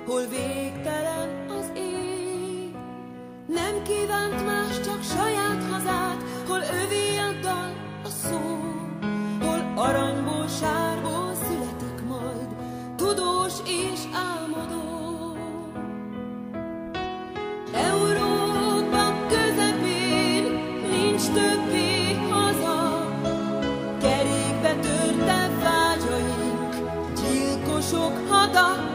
hol végtelen az ég. Nem kívánt más, csak saját hazát, hol övé a dal, a szó, hol aranyból, sárból születik majd, tudós és álmodó. Európa közepén nincs többé haza, kerékbe törte vágyaink, gyilkosok hada.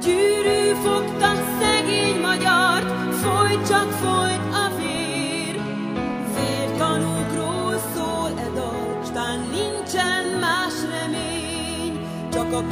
Gyűrű fogta szegény magyart, folyt csak folyt a vér. Vértanúkról szól e dal, s tán nincsen más remény, csak a